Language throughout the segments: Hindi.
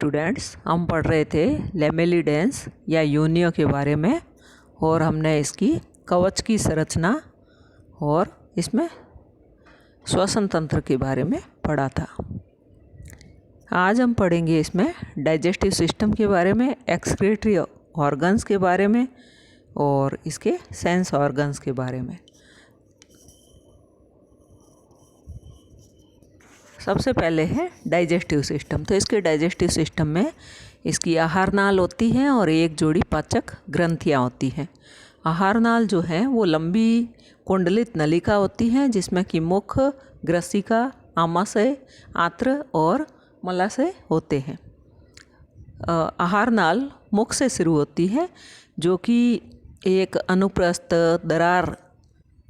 स्टूडेंट्स, हम पढ़ रहे थे लेमेलिडेंस या यूनियो के बारे में और हमने इसकी कवच की संरचना और इसमें श्वसन तंत्र के बारे में पढ़ा था। आज हम पढ़ेंगे इसमें डाइजेस्टिव सिस्टम के बारे में, एक्सक्रीटरी ऑर्गन्स के बारे में और इसके सेंस ऑर्गन्स के बारे में। सबसे पहले है डाइजेस्टिव सिस्टम। तो इसके डाइजेस्टिव सिस्टम में इसकी आहार नाल होती है और एक जोड़ी पाचक ग्रंथियाँ होती हैं। आहार नाल जो है वो लंबी कुंडलित नलिका होती है जिसमें कि मुख, ग्रसिका, आमाशय, आंत्र और मलाशय होते हैं। आहार नाल मुख से शुरू होती है जो कि एक अनुप्रस्थ दरार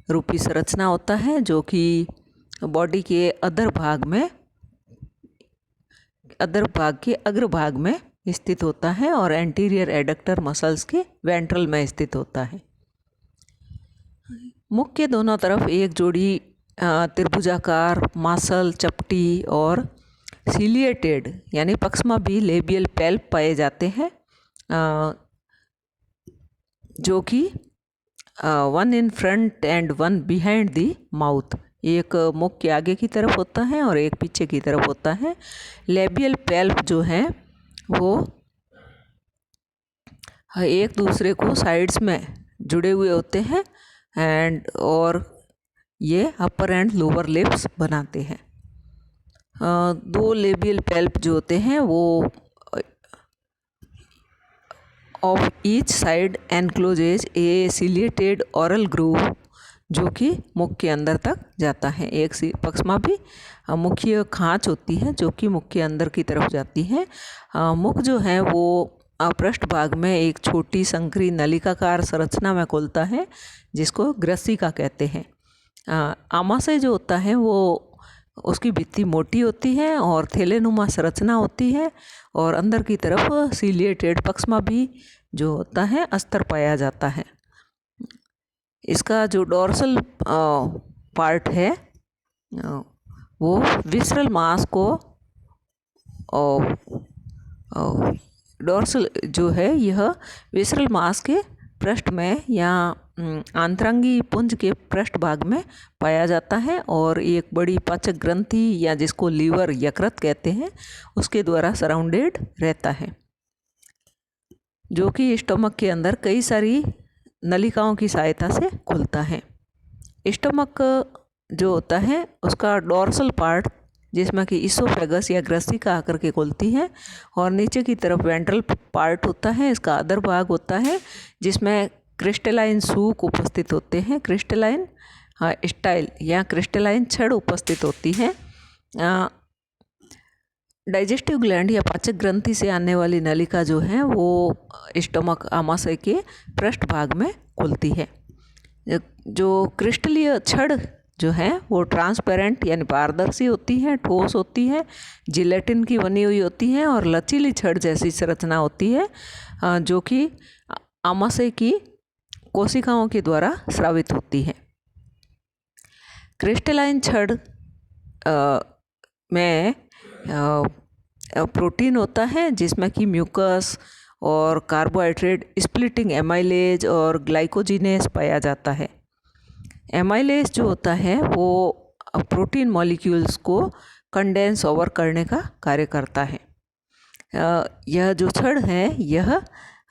रूपी संरचना होता है जो कि बॉडी के अधर भाग के अग्रभाग में स्थित होता है और एंटीरियर एडक्टर मसल्स के वेंट्रल में स्थित होता है। मुख के दोनों तरफ एक जोड़ी त्रिभुजाकार मासल, चपटी और सिलिएटेड यानी पक्षमा-भी लेबियल पैल्प पाए जाते हैं जो कि one in front end one behind the mouth, एक मुख के आगे की तरफ होता है और एक पीछे की तरफ होता है। लेबियल पैल्प जो है वो एक दूसरे को साइड्स में जुड़े हुए होते हैं और ये अपर एंड लोअर लिप्स बनाते हैं। दो लेबियल पैल्प जो होते हैं वो of each side encloses A ciliated oral groove जो कि मुख के अंदर तक जाता है। एक पक्षमा भी मुख्य खांच होती है जो कि मुख के अंदर की तरफ जाती है। मुख जो है वो पृष्ठ भाग में एक छोटी संकरी नलिकाकार संरचना में खुलता है जिसको ग्रसिका कहते हैं। आमाशय जो होता है वो उसकी भित्ति मोटी होती है और थैलेनुमा संरचना होती है और अंदर की तरफ सिलिएटेड पक्षमा भी जो होता है अस्तर पाया जाता है। इसका जो डोर्सल पार्ट है वो विसरल मांस को डोर्सल जो है यह विसरल मांस के पृष्ठ में या आंतरंगी पुंज के पृष्ठ भाग में पाया जाता है और एक बड़ी पाचक ग्रंथि या जिसको लीवर यकृत कहते हैं उसके द्वारा सराउंडेड रहता है जो कि स्टमक के अंदर कई सारी नलिकाओं की सहायता से खुलता है। स्टमक जो होता है उसका डोर्सल पार्ट जिसमें कि इसोफेगस या ग्रसिका आकर के खुलती है और नीचे की तरफ वेंट्रल पार्ट होता है, इसका अदर भाग होता है जिसमें क्रिस्टलाइन सूक उपस्थित होते हैं, क्रिस्टलाइन स्टाइल या क्रिस्टलाइन छड़ उपस्थित होती है। डाइजेस्टिव ग्लैंड या पाचक ग्रंथि से आने वाली नलिका जो है वो स्टमक आमाशय के पृष्ठ भाग में खुलती है। जो क्रिस्टलीय छड़ जो है वो ट्रांसपेरेंट यानी पारदर्शी होती है, ठोस होती है, जिलेटिन की बनी हुई होती है और लचीली छड़ जैसी संरचना होती है जो कि आमाशय की कोशिकाओं के द्वारा स्रावित होती है। क्रिस्टलाइन छड़ में प्रोटीन होता है जिसमें कि म्यूकस और कार्बोहाइड्रेट स्प्लिटिंग एमाइलेज और ग्लाइकोजिनेस पाया जाता है। एमाइलेज जो होता है वो प्रोटीन मॉलिक्यूल्स को कंडेंस ओवर करने का कार्य करता है। यह जो छड़ है यह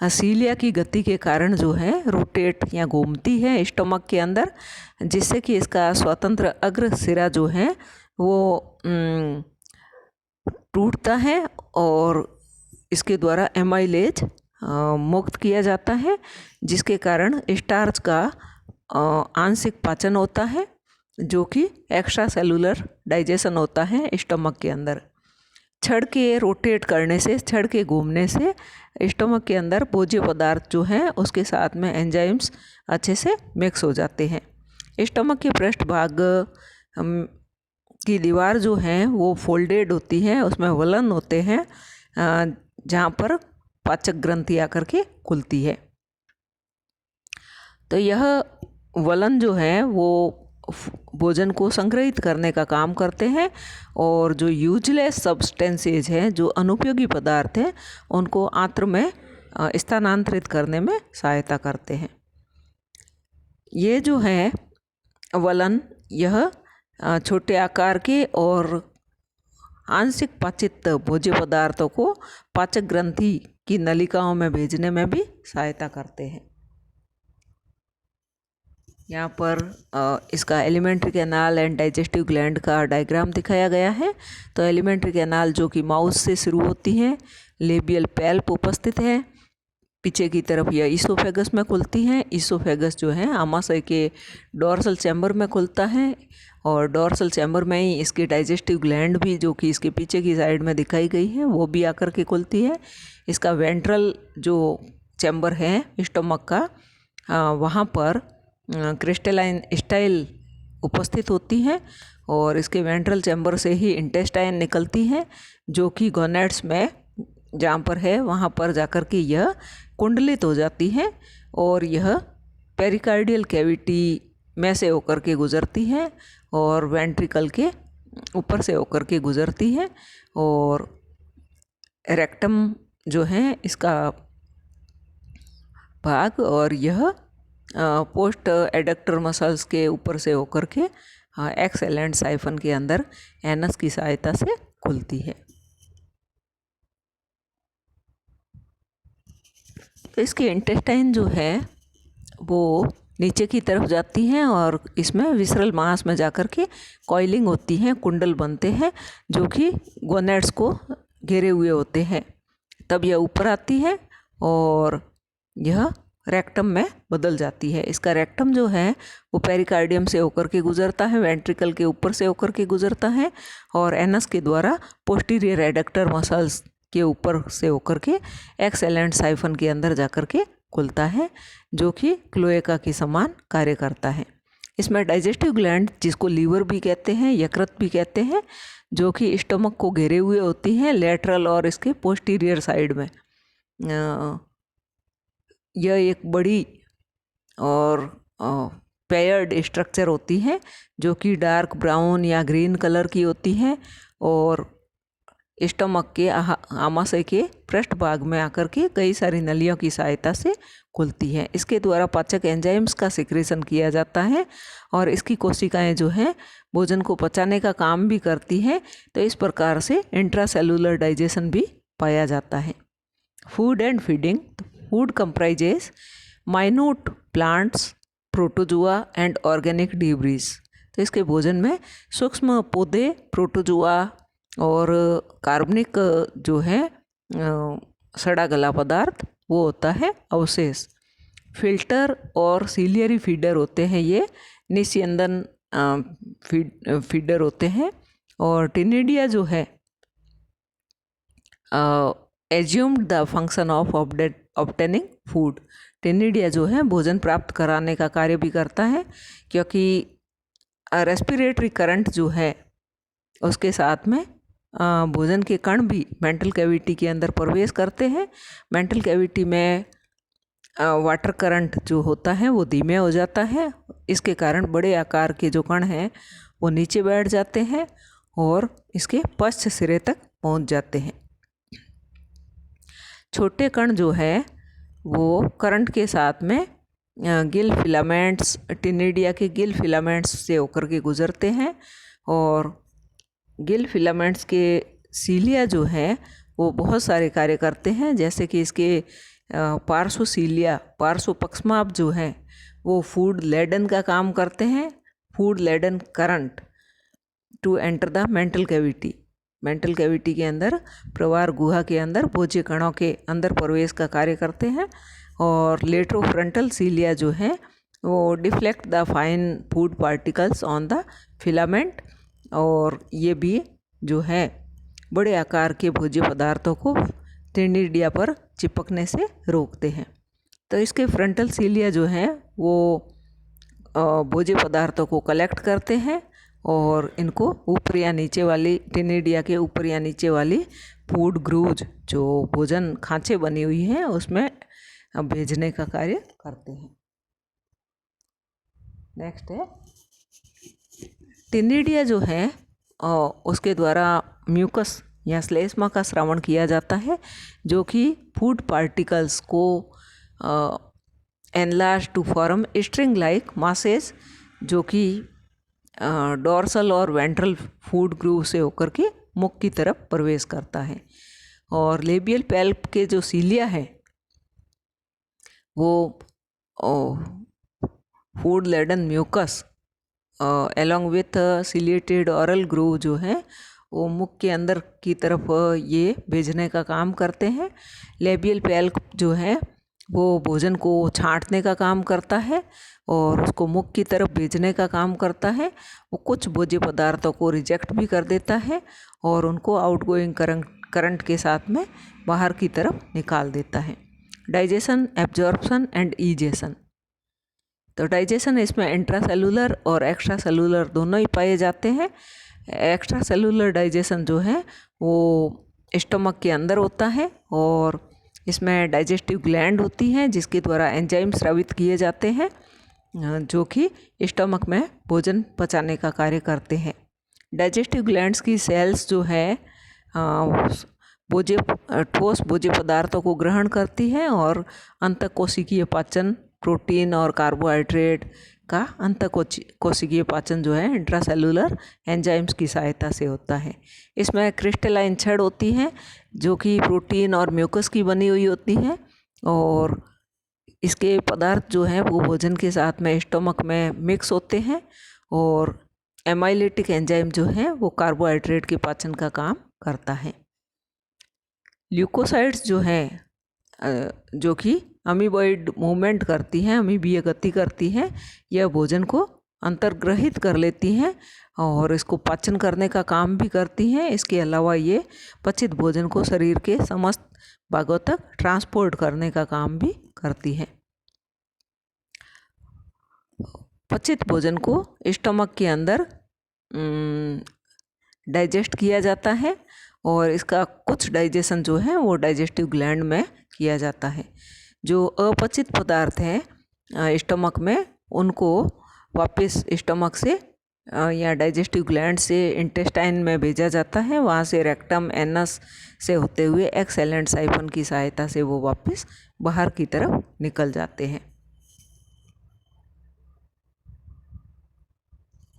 सीलिया की गति के कारण जो है रोटेट या घूमती है स्टमक के अंदर जिससे कि इसका स्वतंत्र अग्र सिरा जो है वो टूटता है और इसके द्वारा एमाइलेज मुक्त किया जाता है जिसके कारण स्टार्च का आंशिक पाचन होता है जो कि एक्स्ट्रा सेलुलर डाइजेशन होता है स्टमक के अंदर। छड़ के रोटेट करने से, छड़ के घूमने से स्टमक के अंदर भोज्य पदार्थ जो हैं उसके साथ में एंजाइम्स अच्छे से मिक्स हो जाते हैं। स्टमक के पृष्ठ भाग की दीवार जो है वो फोल्डेड होती है, उसमें वलन होते हैं जहाँ पर पाचक ग्रंथि आकर के खुलती है। तो यह वलन जो है वो भोजन को संग्रहित करने का काम करते हैं और जो यूजलेस सब्सटेंसेज हैं, जो अनुपयोगी पदार्थ हैं, उनको आंत्र में स्थानांतरित करने में सहायता करते हैं। ये जो है वलन, यह छोटे आकार के और आंशिक पाचित भोज्य पदार्थों को पाचक ग्रंथि की नलिकाओं में भेजने में भी सहायता करते हैं। यहाँ पर इसका alimentary canal and digestive gland का डायग्राम दिखाया गया है। तो एलिमेंट्री कैनाल जो कि माउथ से शुरू होती है, लेबियल पैल्प उपस्थित है, पीछे की तरफ यह ईसोफेगस में खुलती है। ईसोफेगस जो है आमाशय के डोर्सल चैम्बर में खुलता है और डोर्सल चैम्बर में ही इसकी डाइजेस्टिव ग्लैंड भी, जो कि इसके पीछे की साइड में दिखाई गई है, वो भी आकर के खुलती है। इसका वेंट्रल जो चैम्बर है स्टमक का, वहाँ पर क्रिस्टलाइन स्टाइल उपस्थित होती है और इसके वेंट्रल चैम्बर से ही इंटेस्टाइन निकलती है, जो कि गोनेड्स में जहाँ पर है वहाँ पर जाकर के यह कुंडलित हो जाती है और यह पेरिकार्डियल कैविटी में से होकर के गुजरती है और वेंट्रिकल के ऊपर से होकर के गुजरती है और रेक्टम जो है इसका भाग, और यह पोस्ट एडक्टर मसल्स के ऊपर से होकर के एक्सेलेंट साइफन के अंदर एनस की सहायता से खुलती है। तो इसके इंटेस्टाइन जो है वो नीचे की तरफ जाती हैं और इसमें विसरल मांस में जाकर के कॉइलिंग होती है, कुंडल बनते हैं जो कि गोनेड्स को घेरे हुए होते हैं। तब यह ऊपर आती है और यह रेक्टम में बदल जाती है। इसका रेक्टम जो है वो पेरिकार्डियम से होकर के गुजरता है, वेंट्रिकल के ऊपर से होकर के गुजरता है और एनस के द्वारा पोस्टीरियर एडक्टर मसल्स के ऊपर से होकर के एक्सेलेंट साइफन के अंदर जाकर के खुलता है, जो कि क्लोएका के समान कार्य करता है। इसमें डाइजेस्टिव ग्लैंड, जिसको लीवर भी कहते हैं, यकृत भी कहते हैं, जो कि स्टमक को घेरे हुए होती हैं लेटरल और इसके पोस्टीरियर साइड में। यह एक बड़ी और पेयर्ड स्ट्रक्चर होती है जो कि डार्क ब्राउन या ग्रीन कलर की होती है और स्टमक के आमाशय के पृष्ठ भाग में आकर के कई सारी नलियों की सहायता से खुलती है। इसके द्वारा पाचक एंजाइम्स का सिक्रेशन किया जाता है और इसकी कोशिकाएं जो हैं भोजन को पचाने का काम भी करती हैं। तो इस प्रकार से इंट्रासेलुलर डाइजेशन भी पाया जाता है। Food and feeding. Food comprises minute plants, protozoa and organic debris. तो इसके भोजन में सूक्ष्म पौधे, प्रोटोजुआ और कार्बनिक जो है सड़ा गला पदार्थ वो होता है अवशेष। फिल्टर और सीलियरी फीडर होते हैं, ये निस्यंदन फीडर होते हैं। और टिनिडिया जो है assumed the function of obtaining food. टिनिडिया जो है भोजन प्राप्त कराने का कार्य भी करता है, क्योंकि रेस्पिरेटरी करंट जो है उसके साथ में भोजन के कण भी मेंटल कैविटी के अंदर प्रवेश करते हैं। मेंटल कैविटी में वाटर करंट जो होता है वो धीमे हो जाता है। इसके कारण बड़े आकार के जो कण हैं वो नीचे बैठ जाते हैं और इसके पश्च सिरे तक पहुंच जाते हैं। छोटे कण जो है वो करंट के साथ में गिल फिलामेंट्स, टिनिडिया के गिल फिलामेंट्स से होकर के गुजरते हैं और गिल फिलामेंट्स के सीलिया जो है वो बहुत सारे कार्य करते हैं, जैसे कि इसके पार्श्वसीलिया, पार्श्व पक्षमाप जो है वो फूड लेडन का काम करते हैं। Food laden current to enter the mantle cavity. Mantle cavity के अंदर, प्रवार गुहा के अंदर भोज्य कणों के अंदर प्रवेश का कार्य करते हैं। और लेट्रोफ्रंटल सीलिया जो है वो deflect the fine food particles on the filament, और ये भी जो है बड़े आकार के भोज्य पदार्थों को टिनिडिया पर चिपकने से रोकते हैं। तो इसके फ्रंटल सीलिया जो है वो भोज्य पदार्थों को कलेक्ट करते हैं और इनको ऊपर या नीचे वाली, टिनिडिया के ऊपर या नीचे वाली फूड ग्रूज जो भोजन खांचे बनी हुई है उसमें भेजने का कार्य करते हैं। नेक्स्ट है टिनिडिया जो है उसके द्वारा म्यूकस या श्लेष्मा का स्रावण किया जाता है, जो कि फूड पार्टिकल्स को enlarge to form string like masses, जो कि डोर्सल और वेंट्रल फूड ग्रूव से होकर के मुख की तरफ प्रवेश करता है। और लेबियल पैल्प के जो सीलिया है वो food laden mucus along with ciliated oral groove जो है वो मुख के अंदर की तरफ ये भेजने का काम करते हैं। लेबियल पैल्प जो है वो भोजन को छांटने का काम करता है और उसको मुख की तरफ भेजने का काम करता है। वो कुछ भोज्य पदार्थों को रिजेक्ट भी कर देता है और उनको आउटगोइंग करंट के साथ में बाहर की तरफ निकाल देता है। Digestion, absorption and ईजेशन। तो डाइजेशन इसमें इंट्रासेलुलर और एक्स्ट्रा सेलुलर दोनों ही पाए जाते हैं। एक्स्ट्रा सेलुलर डाइजेशन जो है वो स्टमक के अंदर होता है और इसमें डाइजेस्टिव ग्लैंड होती हैं जिसके द्वारा एंजाइम स्रावित किए जाते हैं जो कि स्टमक में भोजन पचाने का कार्य करते हैं। डाइजेस्टिव ग्लैंड्स की सेल्स जो है ठोस भोज्य पदार्थों को ग्रहण करती है और अंतःकोशिकीय पाचन, प्रोटीन और कार्बोहाइड्रेट का अंतःकोशिकीय पाचन जो है इंट्रासेलुलर एंजाइम्स की सहायता से होता है। इसमें क्रिस्टलाइन छड़ होती हैं जो कि प्रोटीन और म्यूकस की बनी हुई होती हैं और इसके पदार्थ जो हैं वो भोजन के साथ में स्टमक में मिक्स होते हैं और एमाइलेटिक एंजाइम जो है वो कार्बोहाइड्रेट के पाचन का काम करता है। ल्यूकोसाइड्स जो हैं जो कि अमीबॉइड मूवमेंट करती हैं, अमीबीय गति करती हैं, यह भोजन को अंतर्ग्रहित कर लेती हैं और इसको पाचन करने का काम भी करती हैं। इसके अलावा ये पचित भोजन को शरीर के समस्त भागों तक ट्रांसपोर्ट करने का काम भी करती हैं। पचित भोजन को स्टमक के अंदर डाइजेस्ट किया जाता है और इसका कुछ डाइजेशन जो है वो डाइजेस्टिव ग्लैंड में किया जाता है। जो अपचित पदार्थ हैं स्टमक में उनको वापस स्टमक से या डाइजेस्टिव ग्लैंड से इंटेस्टाइन में भेजा जाता है। वहाँ से रेक्टम, एनस से होते हुए एक्सेलेंट साइफन की सहायता से वो वापस बाहर की तरफ निकल जाते हैं।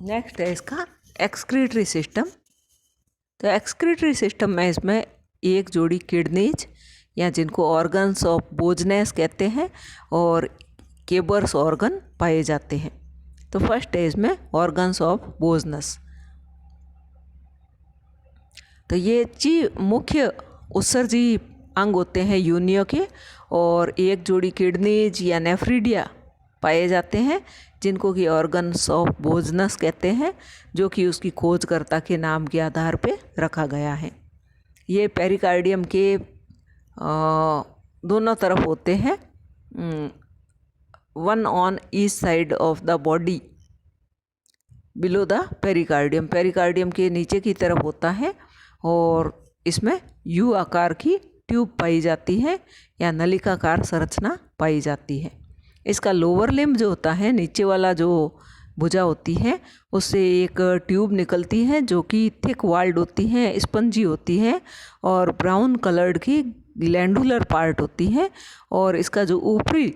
नेक्स्ट है इसका एक्सक्रीटरी सिस्टम। तो एक्सक्रीटरी सिस्टम में इसमें एक जोड़ी किडनीज या जिनको ऑर्गन्स ऑफ बोजनेस कहते हैं और केबर्स ऑर्गन पाए जाते हैं। तो फर्स्ट है इसमें ऑर्गन्स ऑफ बोजनस। तो ये मुख्य उत्सर्जी अंग होते हैं यूनियो के और एक जोड़ी किडनीज या नेफ्रिडिया पाए जाते हैं जिनको कि ऑर्गन्स ऑफ बोजनस कहते हैं, जो कि उसकी खोजकर्ता के नाम के आधार पे रखा गया है। ये पेरिकार्डियम के दोनों तरफ होते हैं, one on each side of the body below the pericardium. Pericardium के नीचे की तरफ होता है और इसमें यू आकार की ट्यूब पाई जाती है या नलिकाकार संरचना पाई जाती है। इसका लोअर लिम्ब जो होता है, नीचे वाला जो भुजा होती है, उससे एक ट्यूब निकलती है जो कि थिक वाल्ड होती है, स्पंजी होती है और ब्राउन कलर्ड की ग्लैंडुलर पार्ट होती है। और इसका जो ऊपरी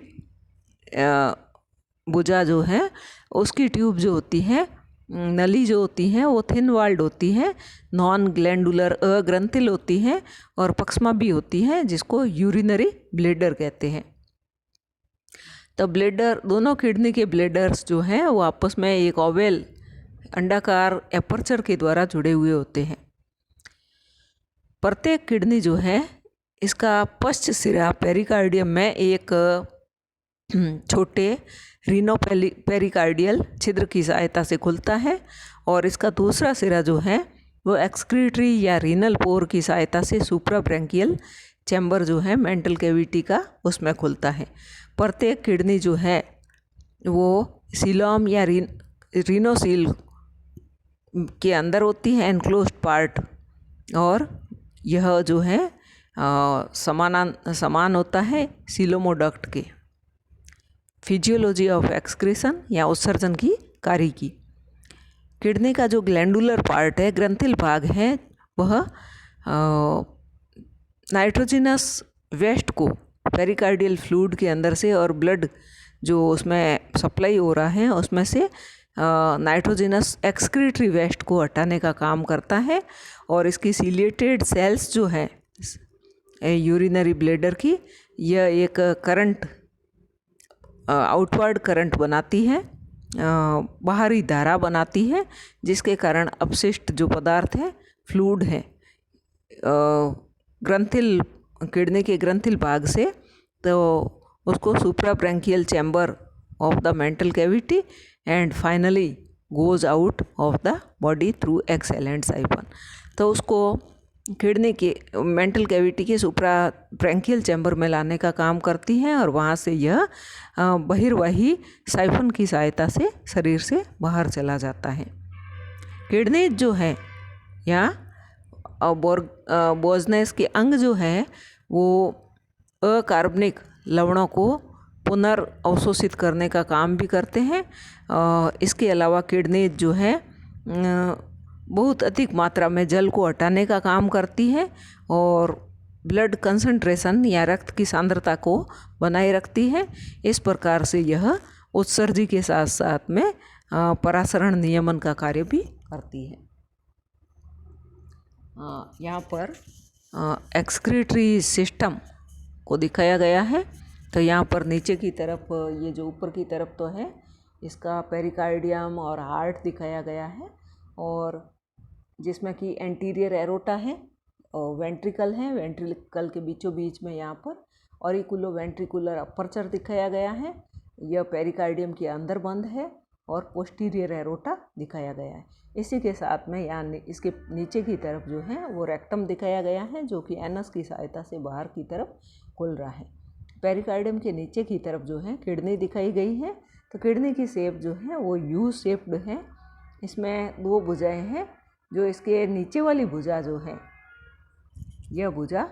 भुजा जो है उसकी ट्यूब जो होती है, नली जो होती है वो थिन वाल्ड होती है, नॉन ग्लैंडुलर अग्रंथिल होती है और पक्ष्मा भी होती है जिसको यूरिनरी ब्लेडर कहते हैं। तो ब्लेडर, दोनों किडनी के ब्लेडर्स जो हैं वो आपस में एक ओवेल अंडाकार एपर्चर के द्वारा जुड़े हुए होते हैं। प्रत्येक किडनी जो है इसका पश्च सिरा पेरिकार्डियम में एक छोटे रीनोपेरिकार्डियल छिद्र की सहायता से खुलता है और इसका दूसरा सिरा जो है वो एक्सक्रीटरी या रीनल पोर की सहायता से सुप्राब्रैंकियल चैम्बर जो है मेंटल कैविटी का, उसमें खुलता है। प्रत्येक किडनी जो है वो सीलोम या रीनोसील के अंदर होती है, एनक्लोज्ड पार्ट, और यह जो है समान होता है सीलोमोडक्ट के। फिजियोलॉजी ऑफ एक्सक्रीशन या उत्सर्जन की कार्य की। किडनी का जो ग्लैंडुलर पार्ट है, ग्रंथिल भाग है, वह नाइट्रोजिनस वेस्ट को पेरिकार्डियल फ्लूइड के अंदर से और ब्लड जो उसमें सप्लाई हो रहा है उसमें से नाइट्रोजिनस एक्सक्रीटरी वेस्ट को हटाने का काम करता है। और इसकी सिलिएटेड सेल्स जो है यूरिनरी ब्लैडर की, यह एक करंट आउटवर्ड करंट बनाती है, बाहरी धारा बनाती है, जिसके कारण अपशिष्ट जो पदार्थ है, फ्लूइड है, ग्रंथिल किडनी के ग्रंथिल भाग से, तो उसको suprabranchial chamber of the mantle cavity and finally goes out of the body through exhalant siphon. तो उसको किडनी के मेंटल कैविटी के सुप्राब्रैंकियल चैम्बर में लाने का काम करती हैं और वहाँ से यह बहिर्वाही साइफन की सहायता से शरीर से बाहर चला जाता है। किडनी जो है या बोजनेस के अंग जो है वो अकार्बनिक लवणों को पुनर्अवशोषित करने का काम भी करते हैं। इसके अलावा किडनी जो है बहुत अधिक मात्रा में जल को हटाने का काम करती है और ब्लड कंसंट्रेशन या रक्त की सांद्रता को बनाए रखती है। इस प्रकार से यह उत्सर्जी के साथ साथ में परासरण नियमन का कार्य भी करती है। यहाँ पर एक्सक्रीटरी सिस्टम को दिखाया गया है। तो यहाँ पर नीचे की तरफ, ये जो ऊपर की तरफ तो है, इसका पेरिकार्डियम और हार्ट दिखाया गया है, और जिसमें कि एंटीरियर एरोटा है और वेंट्रिकल है, वेंट्रिकल के बीचों बीच में यहाँ पर ऑरिकुलो वेंट्रिकुलर अपर्चर दिखाया गया है, यह पेरिकार्डियम के अंदर बंद है, और पोस्टीरियर एरोटा दिखाया गया है। इसी के साथ में यहाँ इसके नीचे की तरफ जो है वो रेक्टम दिखाया गया है, जो कि एनस की सहायता से बाहर की तरफ खुल रहा है। पेरिकार्डियम के नीचे की तरफ जो है किडनी दिखाई गई है। तो किडनी की शेप जो है वो यू शेप्ड है। इसमें दो भुजाएं हैं। जो इसके नीचे वाली भुजा जो है, यह भुजा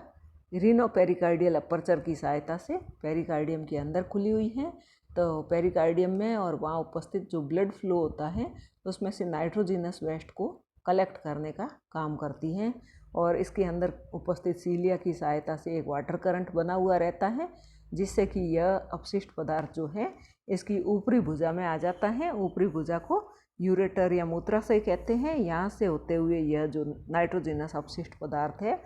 रीनोपेरिकार्डियल अपर्चर की सहायता से पेरिकार्डियम के अंदर खुली हुई है। तो पेरिकार्डियम में और वहाँ उपस्थित जो ब्लड फ्लो होता है उसमें से नाइट्रोजिनस वेस्ट को कलेक्ट करने का काम करती हैं, और इसके अंदर उपस्थित सीलिया की सहायता से एक वाटर करंट बना हुआ रहता है, जिससे कि यह अपशिष्ट पदार्थ जो है इसकी ऊपरी भुजा में आ जाता है। ऊपरी भुजा को यूरेटर या मूत्राशय कहते हैं। यहाँ से होते हुए यह जो नाइट्रोजिनस अपशिष्ट पदार्थ है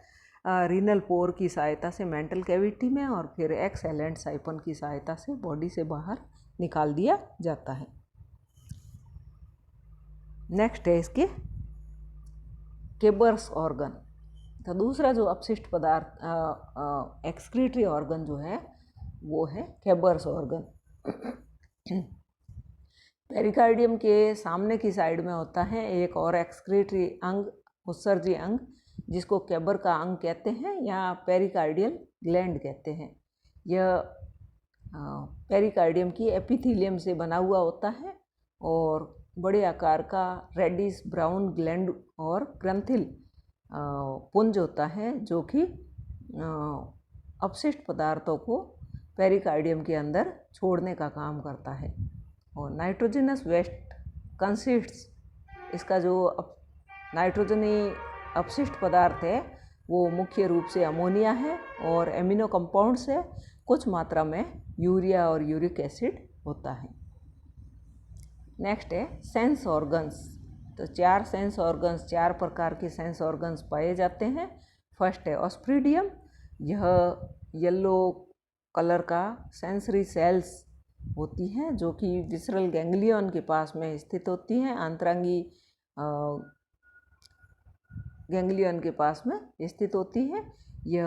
रीनल पोर की सहायता से मेंटल कैविटी में और फिर एक्सेलेंट साइफन की सहायता से बॉडी से बाहर निकाल दिया जाता है। नेक्स्ट है इसके केबर्स ऑर्गन। तो दूसरा जो अपशिष्ट पदार्थ एक्सक्रीटरी ऑर्गन जो है वो है केबर्स ऑर्गन। पेरिकार्डियम के सामने की साइड में होता है एक और एक्सक्रीटरी अंग, उत्सर्जी अंग, जिसको केबर का अंग कहते हैं या पेरिकार्डियल ग्लैंड कहते हैं। यह पेरिकार्डियम की एपिथेलियम से बना हुआ होता है और बड़े आकार का रेडिश ब्राउन ग्लैंड और ग्रंथिल पुंज होता है, जो कि अपशिष्ट पदार्थों को पेरिकार्डियम के अंदर छोड़ने का काम करता है। और नाइट्रोजिनस वेस्ट कंसिस्ट्स, इसका जो नाइट्रोजनी अपशिष्ट पदार्थ है वो मुख्य रूप से अमोनिया है और एमिनो कंपाउंड्स है। कुछ मात्रा में यूरिया और यूरिक एसिड होता है। नेक्स्ट है सेंस ऑर्गन्स। तो चार सेंस ऑर्गन्स, चार प्रकार के सेंस ऑर्गन्स पाए जाते हैं। फर्स्ट है ऑस्प्रिडियम। यह येलो कलर का सेंसरी सेल्स होती हैं, जो कि विसरल गैंग्लियन के पास में स्थित होती हैं, आंतरांगी गैंग्लियन के पास में स्थित होती है। यह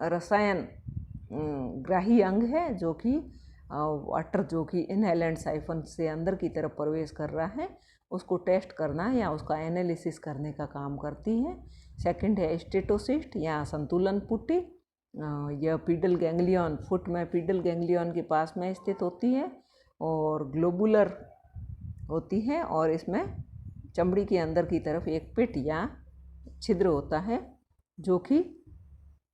रसायन ग्राही अंग है, जो कि वाटर जो कि इनहेलेंट साइफन से अंदर की तरफ प्रवेश कर रहा है उसको टेस्ट करना या उसका एनालिसिस करने का काम करती है। सेकंड है स्टेटोसिस्ट या संतुलन पुट्टी। यह पीडल गैंग्लियन, फुट में पीडल गैंग्लियन के पास में स्थित होती है और ग्लोबुलर होती है, और इसमें चमड़ी के अंदर की तरफ एक पिट या छिद्र होता है, जो कि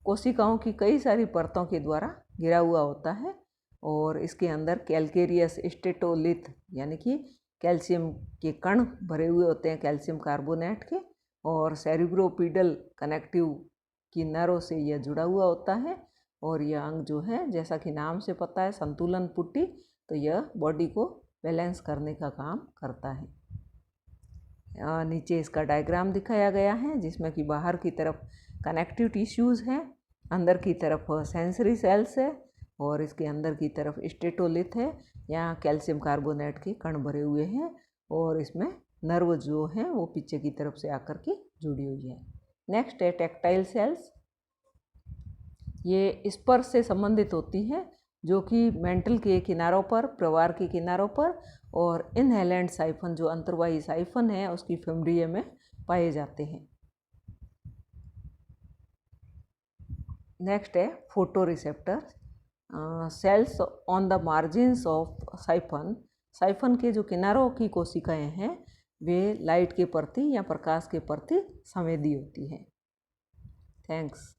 कोशिकाओं की कई सारी परतों के द्वारा घिरा हुआ होता है। और इसके अंदर कैल्केरियस स्टेटोलिथ यानी कि कैल्शियम के कण भरे हुए होते हैं कैल्शियम कार्बोनेट के, और सेरिब्रोपीडल कनेक्टिव की नर्व से यह जुड़ा हुआ होता है। और यह अंग जो है, जैसा कि नाम से पता है, संतुलन पुट्टी, तो यह बॉडी को बैलेंस करने का काम करता है। नीचे इसका डायग्राम दिखाया गया है, जिसमें कि बाहर की तरफ कनेक्टिव टिश्यूज़ हैं, अंदर की तरफ सेंसरी सेल्स है, और इसके अंदर की तरफ स्टेटोलिथ है। यहाँ कैल्शियम कार्बोनेट के कण भरे हुए हैं, और इसमें नर्व जो है वो पीछे की तरफ से आकर के जुड़ी हुई है। नेक्स्ट है टैक्टाइल सेल्स। ये स्पर्श से संबंधित होती हैं, जो कि मेंटल के किनारों पर, प्रवार के किनारों पर, और इनहेलेंट साइफन जो अंतर्वाही साइफन है उसकी फेमरिया में पाए जाते हैं। नेक्स्ट है photoreceptor. Cells on the margins of siphon, siphon के जो किनारों की कोशिकाएं हैं वे लाइट के प्रति या प्रकाश के प्रति संवेदी होती हैं। थैंक्स।